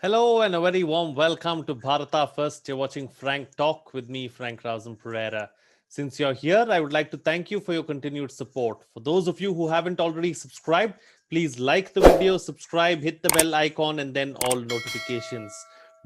Hello and a very warm welcome to Bharata First. You're watching Frank Talk with me, Frank Rausan Pereira. Since you're here, I would like to thank you for your continued support. For those of you who haven't already subscribed, please like the video, subscribe, hit the bell icon, and then all notifications.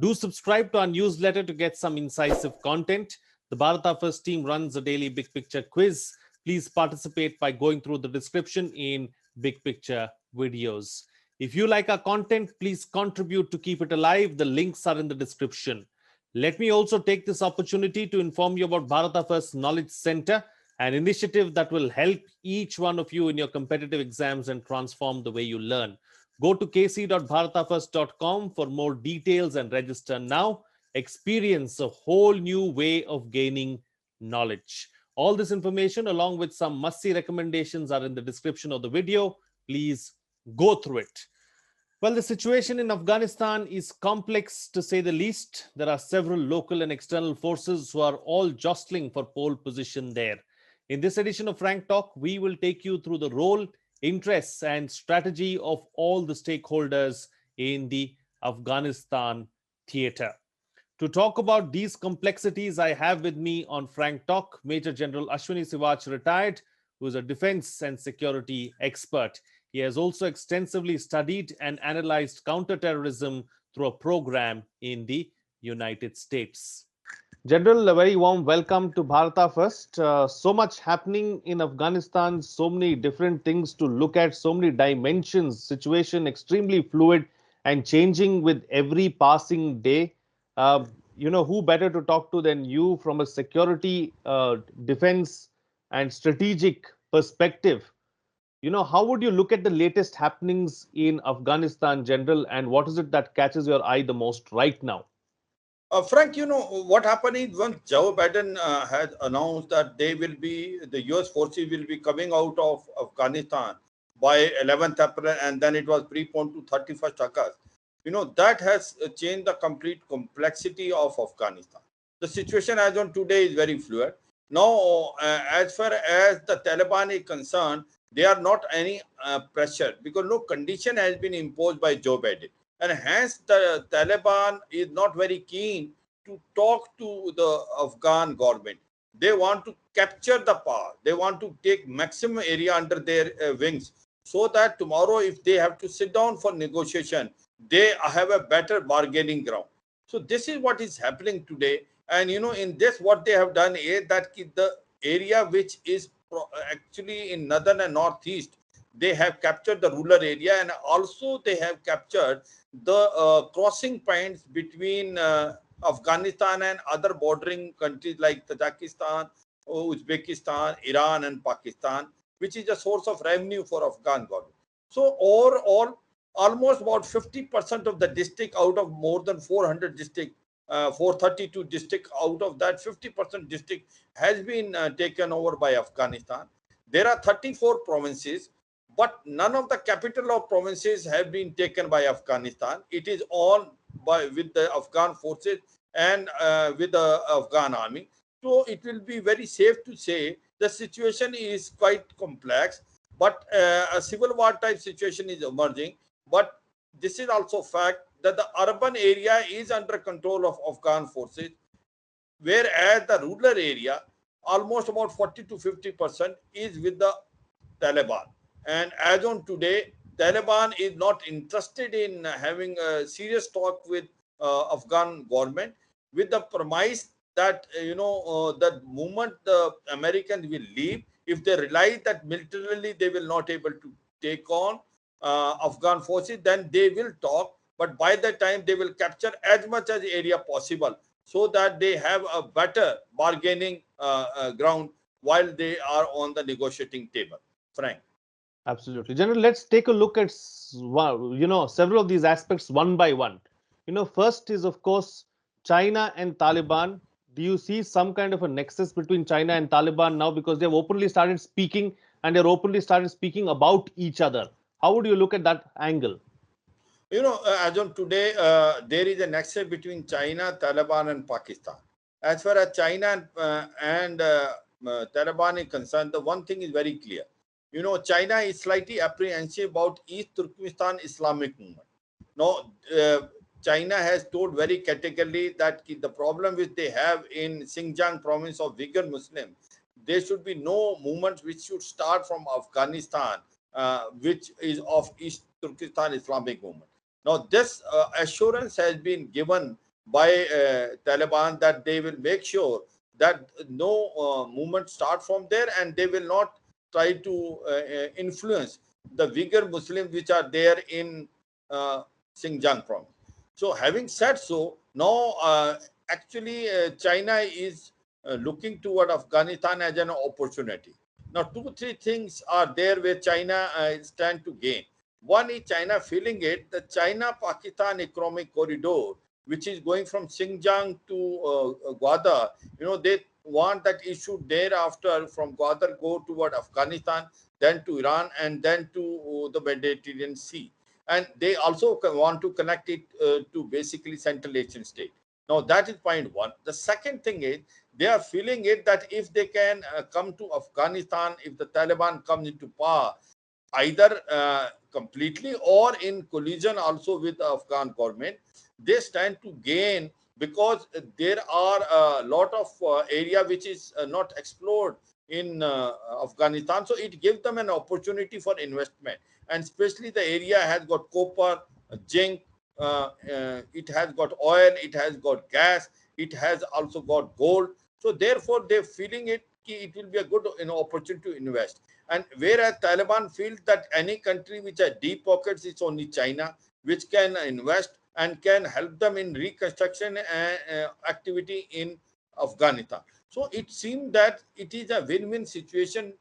Do subscribe to our newsletter to get some incisive content. The Bharata First team runs a daily big picture quiz. Please participate by going through the description in big picture videos. If you like our content, please contribute to keep it alive. The links are in the description. Let me also take this opportunity to inform you about Bharata First Knowledge Center, an initiative that will help each one of you in your competitive exams and transform the way you learn. Go to kc.bharatafirst.com for more details and register now. Experience a whole new way of gaining knowledge. All this information, along with some must-see recommendations, are in the description of the video. Please go through it. Well, the situation in Afghanistan is complex to say the least. There are several local and external forces who are all jostling for pole position there. In this edition of Frank Talk, we will take you through the role, interests, and strategy of all the stakeholders in the Afghanistan theater. To talk about these complexities, I have with me on Frank Talk Major General Ashwani Siwach, retired, who is a defense and security expert. He has also extensively studied and analyzed counterterrorism through a program in the United States. General, a very warm welcome to Bharata First. So much happening in Afghanistan, so many different things to look at, so many dimensions, situation extremely fluid and changing with every passing day. Uh, who better to talk to than you from a security, defense, and strategic perspective? How would you look at the latest happenings in Afghanistan, General, and what is it that catches your eye the most right now? Frank, what happened is once Joe Biden has announced that the US forces will be coming out of Afghanistan by 11th April, and then it was preponed to 31st August. That has changed the complete complexity of Afghanistan. The situation as on today is very fluid. Now, as far as the Taliban is concerned, there are not any pressure because no condition has been imposed by Joe Biden, and hence the Taliban is not very keen to talk to the Afghan government. They want to capture the power. They want to take maximum area under their wings, so that tomorrow, if they have to sit down for negotiation, they have a better bargaining ground. So this is what is happening today. And in this, what they have done is that the area which is actually in northern and northeast, they have captured the rural area, and also they have captured the crossing points between Afghanistan and other bordering countries like Tajikistan, Uzbekistan, Iran, and Pakistan, which is a source of revenue for Afghan government. So overall, almost about 50% of the district out of more than 400 district, 432 district, out of that 50% district has been taken over by Afghanistan. There are 34 provinces, but none of the capital of provinces have been taken by Afghanistan. It is all with the Afghan forces and with the Afghan army. So it will be very safe to say the situation is quite complex, but a civil war type situation is emerging. But this is also fact that the urban area is under control of Afghan forces, whereas the rural area, almost about 40 to 50%, is with the Taliban. And as on today, Taliban is not interested in having a serious talk with Afghan government, with the premise that that moment the Americans will leave, if they realize that militarily they will not able to take on Afghan forces, then they will talk. But by that time, they will capture as much as area possible, so that they have a better bargaining ground while they are on the negotiating table. Frank. Absolutely. General, let's take a look at several of these aspects one by one. First is, of course, China and Taliban. Do you see some kind of a nexus between China and Taliban now, because they've openly started speaking and they're openly started speaking about each other? How would you look at that angle? As on today, there is a nexus between China, Taliban, and Pakistan. As far as China and Taliban is concerned, the one thing is very clear. China is slightly apprehensive about East Turkmenistan Islamic movement. Now, China has told very categorically that the problem which they have in Xinjiang province of Uyghur Muslim, there should be no movements which should start from Afghanistan, which is of East Turkestan Islamic movement. Now, this assurance has been given by Taliban that they will make sure that no movement start from there, and they will not try to influence the Uyghur Muslims which are there in Xinjiang province. So, having said so, now actually China is looking toward Afghanistan as an opportunity. Now, two, three things are there where China stand to gain. One is China feeling it, the China-Pakistan economic corridor, which is going from Xinjiang to Gwadar, they want that issue thereafter from Gwadar go toward Afghanistan, then to Iran, and then to the Mediterranean Sea. And they also want to connect it to basically Central Asian state. Now, that is point one. The second thing is they are feeling it that if they can come to Afghanistan, if the Taliban comes into power, either completely or in collision also with the Afghan government, they stand to gain because there are a lot of area which is not explored in Afghanistan. So it gives them an opportunity for investment, and especially the area has got copper, zinc, it has got oil, it has got gas, it has also got gold. So therefore, they're feeling it will be a good opportunity to invest. And whereas Taliban feels that any country which has deep pockets, it's only China, which can invest and can help them in reconstruction activity in Afghanistan. So it seems that it is a win-win situation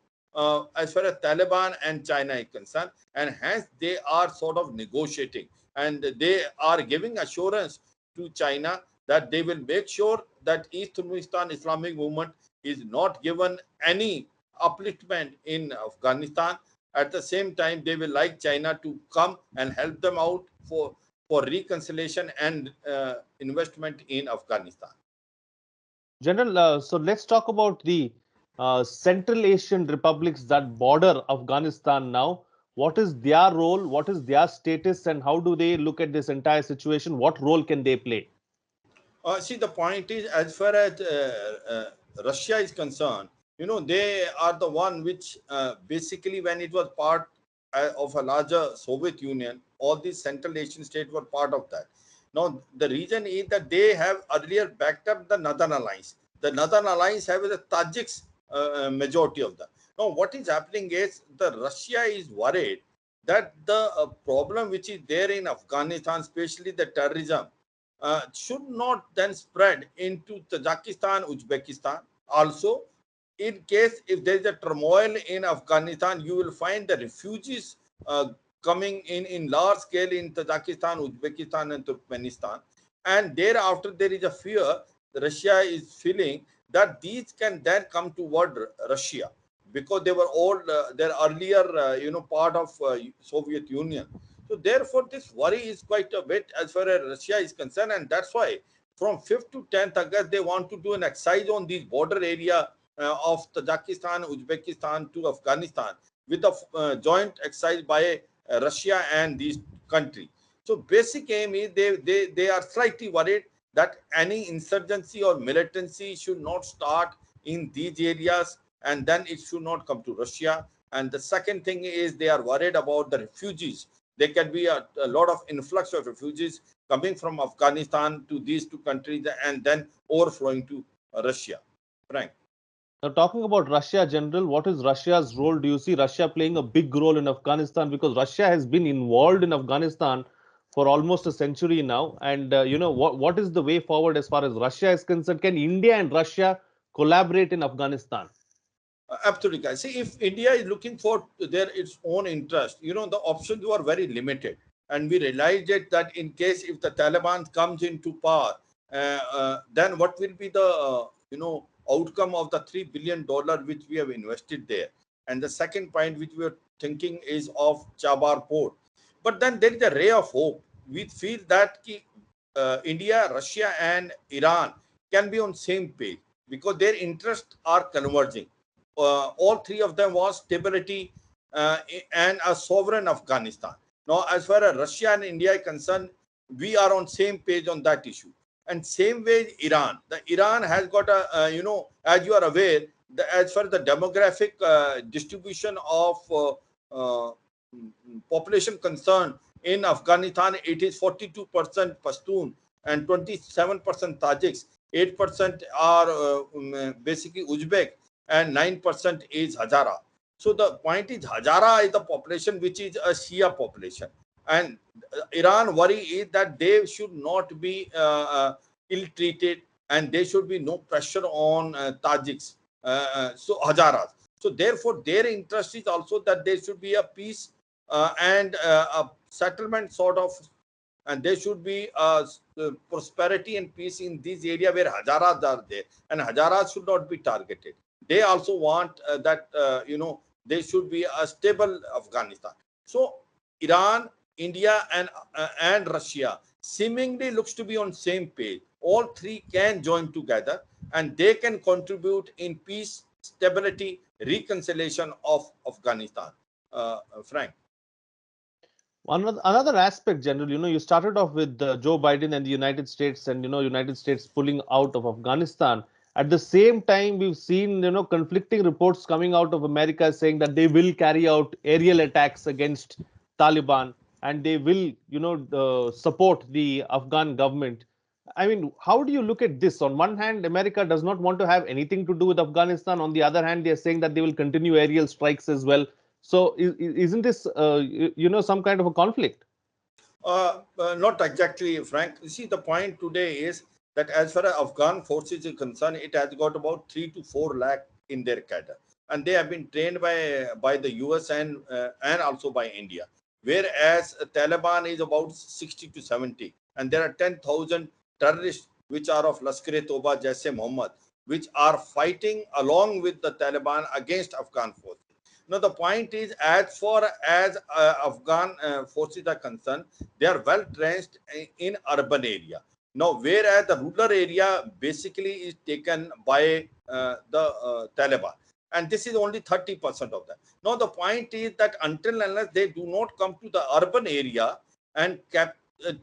as far as Taliban and China is concerned, and hence they are sort of negotiating, and they are giving assurance to China that they will make sure that East Turkmenistan Islamic movement is not given any upliftment in Afghanistan. At the same time, they will like China to come and help them out for reconciliation and investment in Afghanistan. General, so let's talk about the Central Asian republics that border Afghanistan now. What is their role? What is their status? And how do they look at this entire situation? What role can they play? See, the point is, as far as Russia is concerned, they are the one which basically, when it was part of a larger Soviet Union, all these Central Asian states were part of that. Now, the reason is that they have earlier backed up the Northern Alliance. The Northern Alliance have the Tajiks majority of them. Now, what is happening is the Russia is worried that the problem which is there in Afghanistan, especially the terrorism, should not then spread into Tajikistan, Uzbekistan. Also, in case if there is a turmoil in Afghanistan, you will find the refugees coming in large scale in Tajikistan, Uzbekistan, and Turkmenistan. And thereafter, there is a fear Russia is feeling that these can then come toward Russia because they were all their earlier, part of Soviet Union. So therefore, this worry is quite a bit as far as Russia is concerned, and that's why from 5th to 10th August they want to do an exercise on these border area of Tajikistan, Uzbekistan to Afghanistan with a joint exercise by Russia and these countries. So basic aim is they are slightly worried that any insurgency or militancy should not start in these areas, and then it should not come to Russia. And the second thing is they are worried about the refugees. There can be a lot of influx of refugees coming from Afghanistan to these two countries and then overflowing to Russia. Frank. Now, talking about Russia, General, what is Russia's role? Do you see Russia playing a big role in Afghanistan? Because Russia has been involved in Afghanistan for almost a century now. And, what is the way forward as far as Russia is concerned? Can India and Russia collaborate in Afghanistan? Absolutely, guys. See, if India is looking for their its own interest, the options were very limited, and we realized it that in case if the Taliban comes into power, then what will be the outcome of the $3 billion which we have invested there? And the second point which we are thinking is of Chabar port. But then there is a ray of hope. We feel that India, Russia, and Iran can be on same page because their interests are converging. All three of them was stability and a sovereign Afghanistan. Now, as far as Russia and India are concerned, we are on same page on that issue. And same way Iran. The Iran has got a, as you are aware, as far as the demographic distribution of population concerned in Afghanistan, it is 42% Pashtun and 27% Tajiks. 8% are basically Uzbek, and 9% is Hazara. So the point is, Hazara is the population which is a Shia population, and Iran worry is that they should not be ill-treated, and there should be no pressure on Tajiks, so Hazaras. So therefore, their interest is also that there should be a peace and a settlement sort of, and there should be prosperity and peace in this area where Hazaras are there, and Hazaras should not be targeted. They also want that there should be a stable Afghanistan. So Iran, India, and Russia seemingly looks to be on same page. All three can join together, and they can contribute in peace, stability, reconciliation of Afghanistan. Frank. Another aspect, General, you started off with Joe Biden and the United States, and United States pulling out of Afghanistan. At the same time, we've seen conflicting reports coming out of America saying that they will carry out aerial attacks against Taliban, and they will support the Afghan government. I mean, how do you look at this? On one hand, America does not want to have anything to do with Afghanistan. On the other hand, they are saying that they will continue aerial strikes as well. So isn't this, some kind of a conflict? Not exactly, Frank. You see, the point today is that as far as Afghan forces is concerned, it has got about 3 to 4 lakh in their cadre, and they have been trained by the US and also by India. Whereas Taliban is about 60 to 70, and there are 10,000 terrorists which are of Lashkar-e-Toba, Jaish-e-Mohammed, which are fighting along with the Taliban against Afghan forces. Now, the point is, as far as Afghan forces are concerned, they are well trenched in urban area. Now, whereas the rural area basically is taken by the Taliban, and this is only 30% of that. Now, the point is that until unless they do not come to the urban area and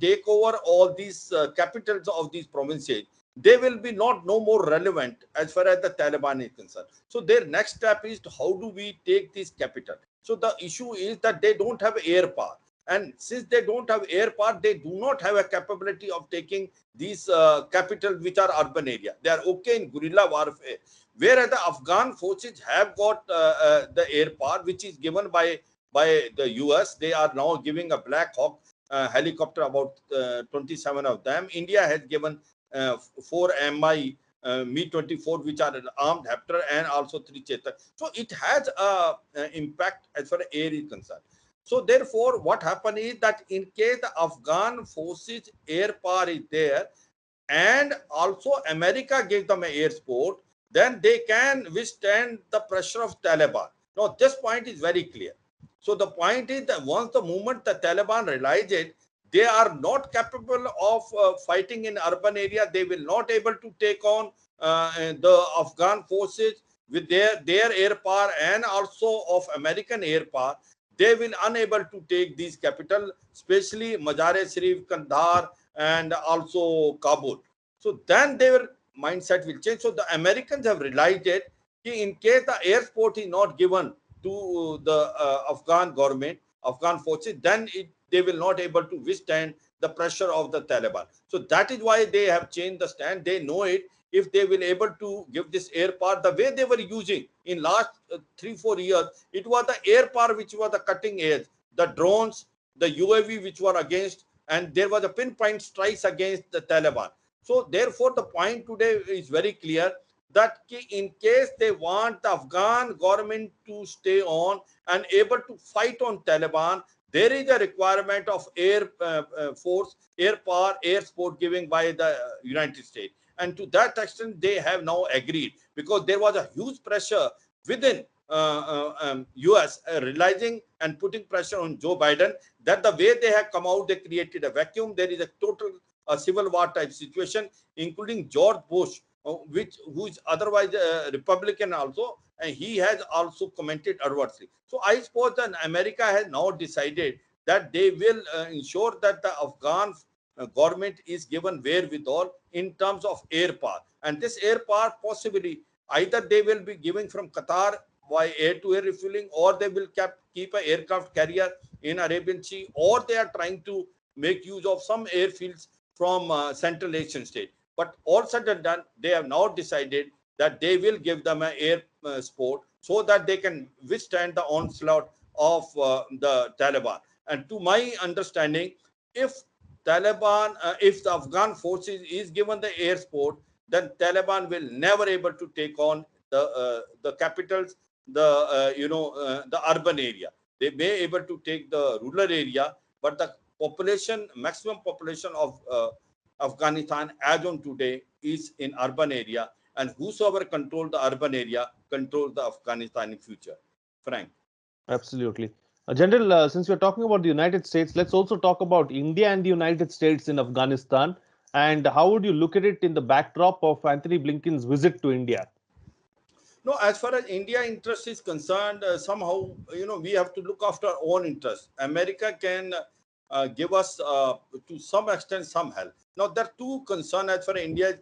take over all these capitals of these provinces, they will be not no more relevant as far as the Taliban is concerned. So their next step is to how do we take this capital. So the issue is that they don't have air power, and since they don't have air power, they do not have a capability of taking these capitals which are urban area. They are okay in guerrilla warfare, whereas the Afghan forces have got the air power which is given by the US. They are now giving a Black Hawk helicopter, about 27 of them. India has given 4 Mi Me-24, which are an armed Hapter, and also 3 Chetak. So it has a impact as far as air is concerned. So therefore, what happened is that in case the Afghan forces air power is there, and also America gave them an air support, then they can withstand the pressure of Taliban. Now, this point is very clear. So the point is that once the moment the Taliban realize it, they are not capable of fighting in urban area. They will not able to take on the Afghan forces with their air power and also of American air power. They will unable to take these capital, especially Mazar-e-Sharif, Kandahar, and also Kabul. So then their mindset will change. So the Americans have realized it. In case the air support is not given to the Afghan government, Afghan forces, then they will not able to withstand the pressure of the Taliban. So that is why they have changed the stand. They know it. If they will able to give this air power the way they were using in last 3-4 years, it was the air power which was the cutting edge, the drones, the UAV which were against, and there was a pinpoint strikes against the Taliban. So therefore, the point today is very clear that in case they want the Afghan government to stay on and able to fight on Taliban, there is a requirement of air force, air power, air support given by the United States. And to that extent, they have now agreed, because there was a huge pressure within US realizing and putting pressure on Joe Biden that the way they have come out, they created a vacuum. There is a total civil war type situation, including George Bush, who is otherwise Republican also, and he has also commented adversely. So I suppose that America has now decided that they will ensure that the Afghan government is given wherewithal in terms of air power. And this air power possibly either they will be giving from Qatar by air-to-air refueling, or they will keep an aircraft carrier in Arabian Sea, or they are trying to make use of some airfields from Central Asian state. But all said and done, they have now decided that they will give them an air sport so that they can withstand the onslaught of the Taliban. And to my understanding, if if the Afghan forces is given the air sport, then Taliban will never able to take on the capitals, the urban area. They may able to take the rural area, but the maximum population of Afghanistan as on today is in urban area, and whosoever control the urban area control the Afghanistan in future. Frank. Absolutely. General, since we're talking about the United States, let's also talk about India and the United States in Afghanistan. And how would you look at it in the backdrop of Anthony Blinken's visit to India? No, as far as India interest is concerned, somehow we have to look after our own interest. America can give us to some extent some help. Now there are two concerns as far as India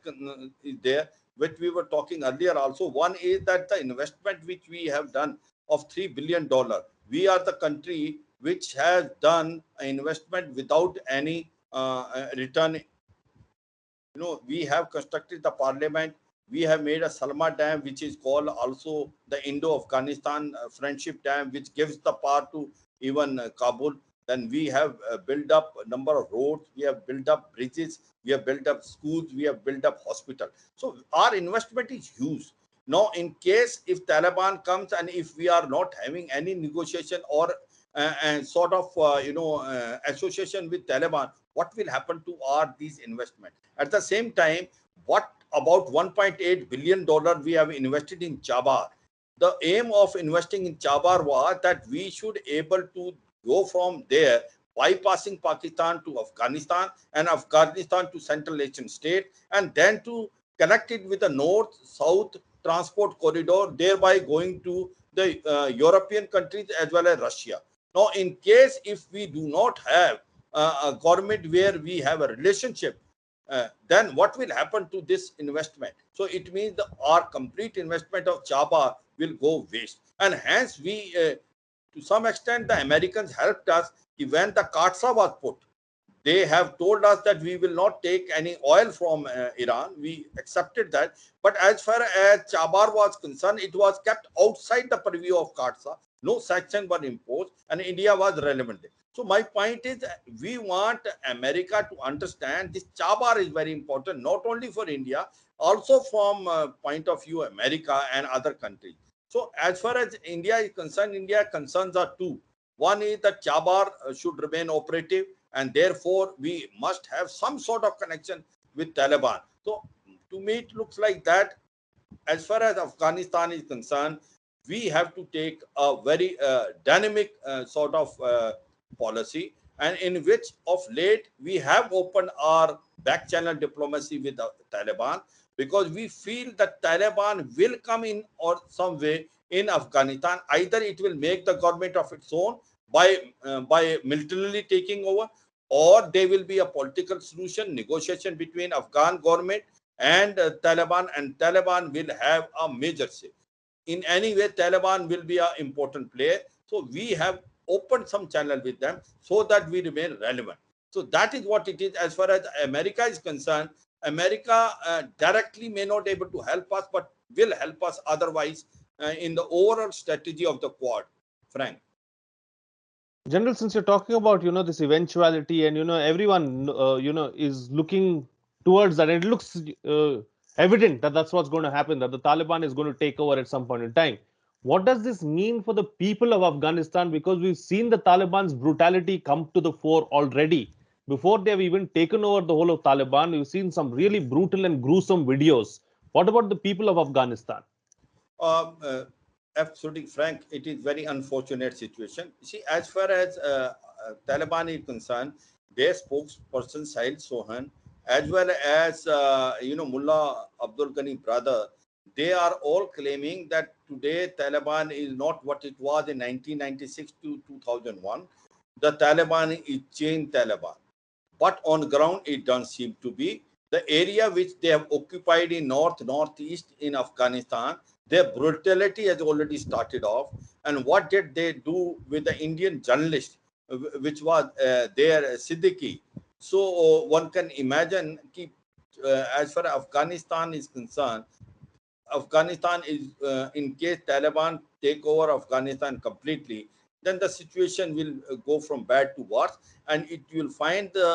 is there, which we were talking earlier also. One is that the investment which we have done of $3 billion, we are the country which has done an investment without any return. We have constructed the parliament. We have made a Salma Dam, which is called also the Indo-Afghanistan Friendship Dam, which gives the power to even Kabul. Then we have built up a number of roads. We have built up bridges. We have built up schools. We have built up hospital. So our investment is huge. Now, in case if Taliban comes and if we are not having any negotiation or sort of association with Taliban, what will happen to these investments? At the same time, what about $1.8 billion we have invested in Chabar? The aim of investing in Chabar was that we should able to go from there, bypassing Pakistan to Afghanistan and Afghanistan to Central Asian state, and then to connect it with the north-south transport corridor, thereby going to the European countries as well as Russia. Now, in case if we do not have a government where we have a relationship, then what will happen to this investment? So it means our complete investment of Chaba will go waste. And hence to some extent, the Americans helped us when the Katsa was put. They have told us that we will not take any oil from Iran. We accepted that. But as far as Chabar was concerned, it was kept outside the purview of Katsa. No sanctions were imposed, and India was relevant. So my point is, we want America to understand this Chabar is very important, not only for India, also from point of view America and other countries. So as far as India is concerned, India concerns are two. One is that Chabar should remain operative, and therefore we must have some sort of connection with Taliban. So to me, it looks like that as far as Afghanistan is concerned, we have to take a very dynamic sort of policy, and in which of late we have opened our back channel diplomacy with the Taliban, because we feel that Taliban will come in or some way in Afghanistan. Either it will make the government of its own by militarily taking over, or there will be a political solution, negotiation between Afghan government and Taliban will have a major say. In any way, Taliban will be an important player. So we have opened some channel with them so that we remain relevant. So that is what it is. As far as America is concerned, America directly may not able to help us, but will help us otherwise in the overall strategy of the Quad. Frank. General, since you're talking about this eventuality, and everyone is looking towards that, and it looks evident that that's what's going to happen, that the Taliban is going to take over at some point in time. What does this mean for the people of Afghanistan? Because we've seen the Taliban's brutality come to the fore already. Before they have even taken over the whole of Taliban, we've seen some really brutal and gruesome videos. What about the people of Afghanistan? Um, uh, Absolutely, Frank. It is very unfortunate situation. See, as far as Taliban is concerned, their spokesperson Sahil Sohan, as well as Mullah Abdul Ghani brother, they are all claiming that today Taliban is not what it was in 1996 to 2001. The Taliban is changed Taliban. but on ground it doesn't seem to be. The area which they have occupied in northeast in Afghanistan, their brutality has already started off. And what did they do with the Indian journalist, which was there, Siddiqui? So one can imagine, as far as Afghanistan is concerned, Afghanistan is, in case Taliban take over Afghanistan completely, then the situation will go from bad to worse, and it will find the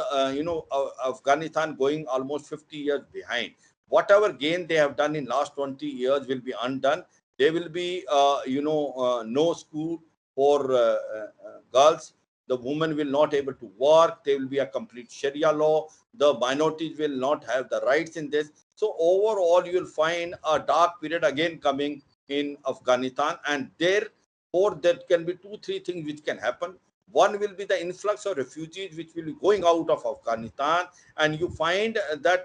Afghanistan going almost 50 years behind. Whatever gain they have done in last 20 years will be undone. There will be no school for girls. The women will not able to work. There will be a complete Sharia law. The minorities will not have the rights in this. So overall, you will find a dark period again coming in Afghanistan, and therefore there can be two, three things which can happen. One will be the influx of refugees which will be going out of Afghanistan, and you find that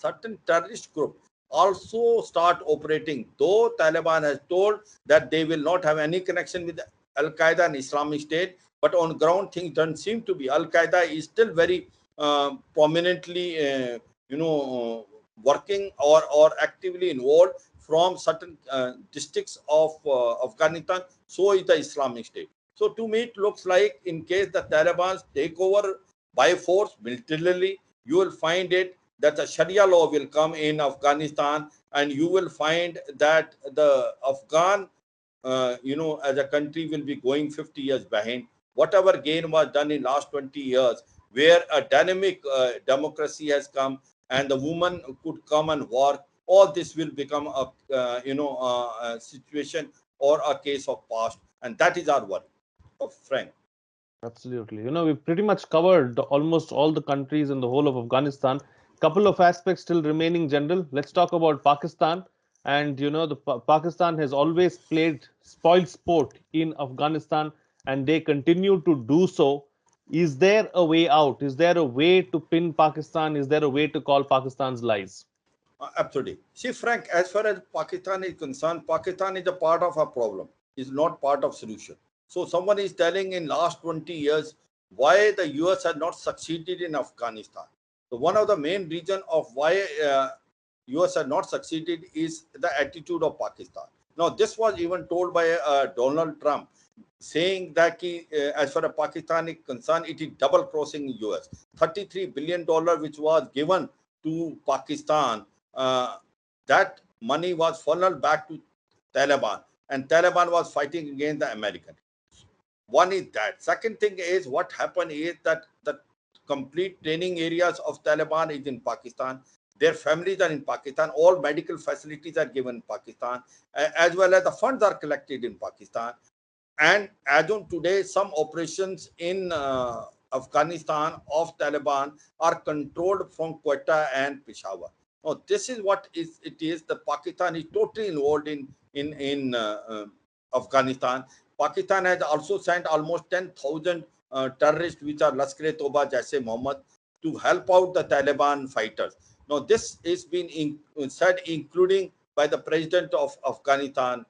certain terrorist group also start operating. Though Taliban has told that they will not have any connection with Al Qaeda and Islamic State, but on ground things don't seem to be. Al Qaeda is still very prominently, working or actively involved from certain districts of Afghanistan. So is the Islamic State. So to me, it looks like in case the Taliban take over by force militarily, you will find it that the Sharia law will come in Afghanistan, and you will find that the Afghan, as a country will be going 50 years behind. Whatever gain was done in last 20 years, where a dynamic democracy has come and the woman could come and work, all this will become a situation or a case of past, and that is our worry. Oh, Frank. Absolutely. We've pretty much covered almost all the countries in the whole of Afghanistan. Couple of aspects still remaining, General. Let's talk about Pakistan. And the Pakistan has always played spoiled sport in Afghanistan, and they continue to do so. Is there a way out? Is there a way to pin Pakistan? Is there a way to call Pakistan's lies? Absolutely. See, Frank, as far as Pakistan is concerned, Pakistan is a part of a problem, is not part of solution. So someone is telling in last 20 years why the US has not succeeded in Afghanistan. So one of the main reason of why US has not succeeded is the attitude of Pakistan. Now, this was even told by Donald Trump, saying that as far as Pakistan is concerned, it is double crossing US. $33 billion which was given to Pakistan, uh, that money was funneled back to Taliban, and Taliban was fighting against the American. One is that. Second thing is what happened is that the complete training areas of Taliban is in Pakistan. Their families are in Pakistan. All medical facilities are given in Pakistan, as well as the funds are collected in Pakistan. And as on today, some operations in Afghanistan of Taliban are controlled from Quetta and Peshawar. Now, this is what it is. The Pakistan is totally involved in Afghanistan. Pakistan has also sent almost 10,000 terrorists, which are Lashkar-e-Toba, Jaise Mohammed, to help out the Taliban fighters. Now, this is being said, including by the president of Afghanistan.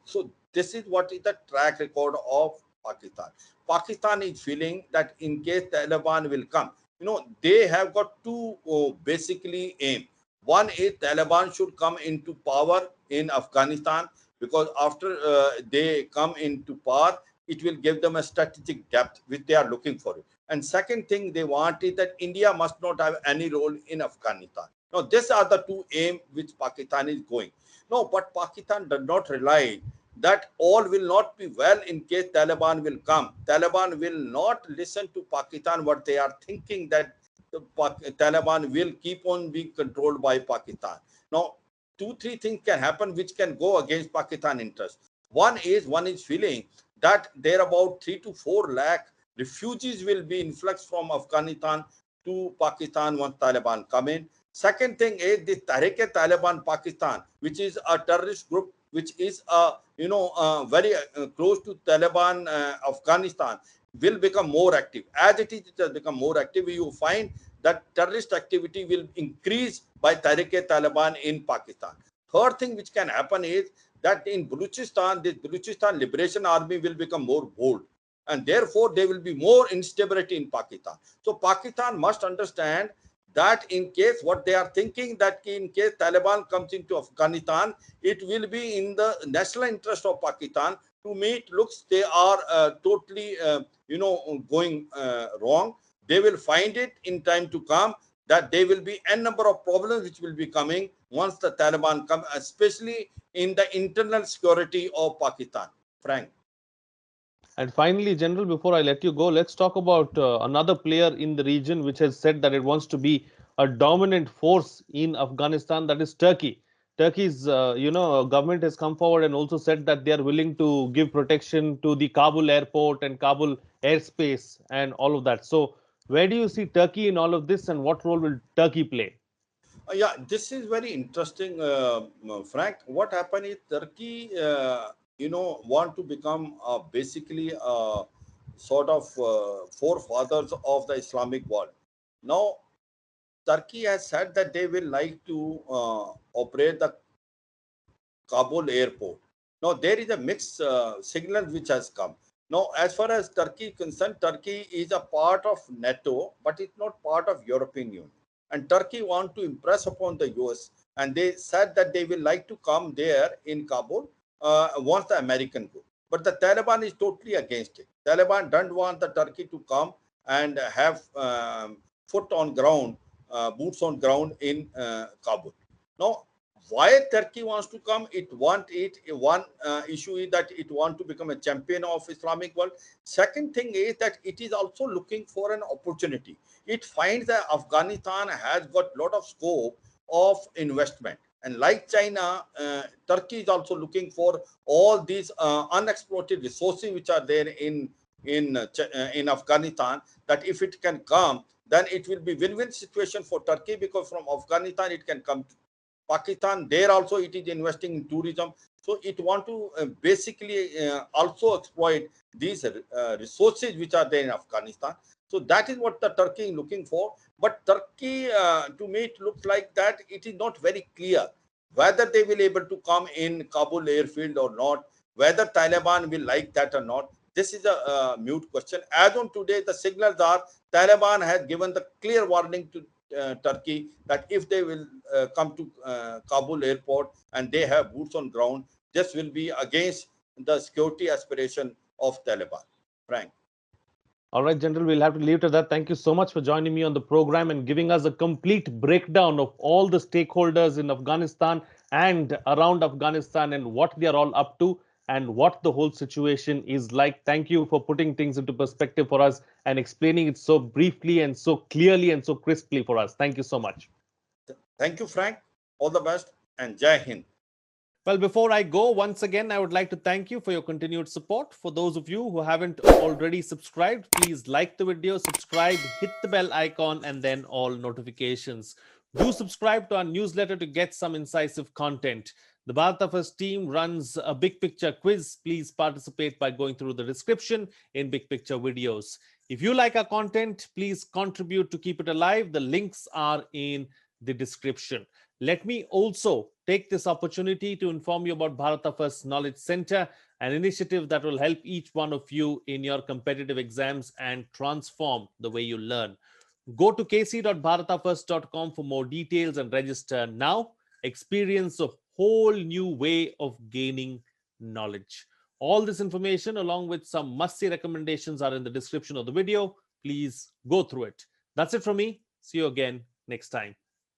So this is what is the track record of Pakistan. Pakistan is feeling that in case Taliban will come, they have got two basically aim. One is Taliban should come into power in Afghanistan, because after they come into power, it will give them a strategic depth which they are looking for. And second thing they want is that India must not have any role in Afghanistan. Now, these are the two aims which Pakistan is going. No, but Pakistan does not realize that all will not be well in case Taliban will come. Taliban will not listen to Pakistan what they are thinking, that the Taliban will keep on being controlled by Pakistan. Now, two, three things can happen which can go against Pakistan interest. One is feeling that there are about 3 to 4 lakh refugees will be influx from Afghanistan to Pakistan once Taliban come in. Second thing is the Tehrik-e-Taliban Pakistan, which is a terrorist group, which is very close to Taliban Afghanistan, will become more active. As it has become more active, you find that terrorist activity will increase by Tehrik-e-Taliban in Pakistan. Third thing which can happen is that in Baluchistan, this Baluchistan Liberation Army will become more bold. and therefore there will be more instability in Pakistan. So Pakistan must understand that in case what they are thinking, that in case Taliban comes into Afghanistan, it will be in the national interest of Pakistan. To me, it looks they are totally, going wrong. They will find it in time to come that there will be a number of problems which will be coming once the Taliban come, especially in the internal security of Pakistan. Frank. And finally, General, before I let you go, let's talk about another player in the region which has said that it wants to be a dominant force in Afghanistan, that is Turkey. Turkey's, government has come forward and also said that they are willing to give protection to the Kabul airport and Kabul airspace and all of that. So, where do you see Turkey in all of this, and what role will Turkey play? Yeah, this is very interesting, Frank. What happened is Turkey, want to become basically a sort of forefathers of the Islamic world. Now, Turkey has said that they will like to operate the Kabul airport. Now, there is a mixed signal which has come. Now, as far as Turkey is concerned, Turkey is a part of NATO, but it's not part of European Union. And Turkey want to impress upon the US, and they said that they will like to come there in Kabul once the American go. But the Taliban is totally against it. Taliban don't want the Turkey to come and have foot on ground, boots on ground in Kabul. Now, why Turkey wants to come? It want it. One issue is that it want to become a champion of Islamic world. Second thing is that it is also looking for an opportunity. It finds that Afghanistan has got lot of scope of investment, and like China, Turkey is also looking for all these unexploited resources which are there in Afghanistan. That if it can come, then it will be win-win situation for Turkey, because from Afghanistan it can come to Pakistan. There also it is investing in tourism. So it want to basically also exploit these resources which are there in Afghanistan. So that is what the Turkey is looking for. But Turkey, to me, it looks like that it is not very clear whether they will able to come in Kabul airfield or not, whether Taliban will like that or not. This is a mute question. As on today, the signals are Taliban has given the clear warning to Turkey that if they will come to Kabul airport and they have boots on ground, this will be against the security aspiration of Taliban. Frank. All right, General, we'll have to leave it at that. Thank you so much for joining me on the program and giving us a complete breakdown of all the stakeholders in Afghanistan and around Afghanistan and what they are all up to and what the whole situation is like. Thank you for putting things into perspective for us and explaining it so briefly and so clearly and so crisply for us. Thank you so much. Thank you, Frank. All the best, and Jai Hind. Well, before I go, once again, I would like to thank you for your continued support. For those of you who haven't already subscribed, please like the video, subscribe, hit the bell icon, and then all notifications. Do subscribe to our newsletter to get some incisive content. The Bharata First team runs a big picture quiz. Please participate by going through the description in big picture videos. If you like our content, please contribute to keep it alive. The links are in the description. Let me also take this opportunity to inform you about Bharata First Knowledge Center, an initiative that will help each one of you in your competitive exams and transform the way you learn. Go to kc.bharatafirst.com for more details and register now. Experience a whole new way of gaining knowledge. All this information, along with some must-see recommendations, are in the description of the video. Please go through it. That's it from me. See you again next time.